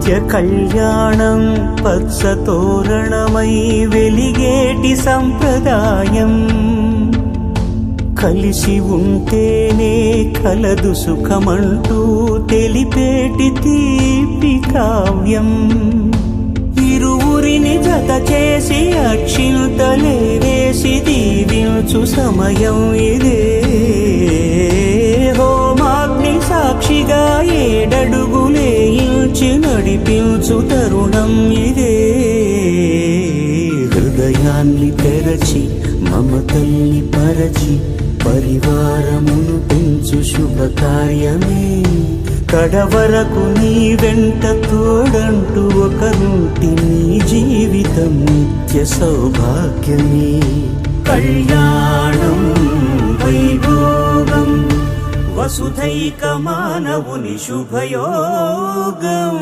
నిత్య కళ్యాణం పచ్చతోరణమై వెలిగేటి సంప్రదాయం కలిసి ఉంటేనే కలదు సుఖమంటూ తెలిపేటి తీపి కావ్యం ఇరువురిని జత చేసి అక్షింతలే వేసి దీవించు సమయం ఇదే హోమాగ్ని సాక్షిగా ఏడడుగులే ఇంచి నడిపించు తరుణం ఇదే హృదయాన్ని తెరచి మమతల్ని పరచి పరివారమును పెంచు శుభకార్యమే కడవరకు నీ వెంట తోడంటూ ఒకరుంటి నీ జీవితం నిత్య సౌభాగ్యమే కళ్యాణం వైభోగం వసుధైక మానవుని శుభయోగం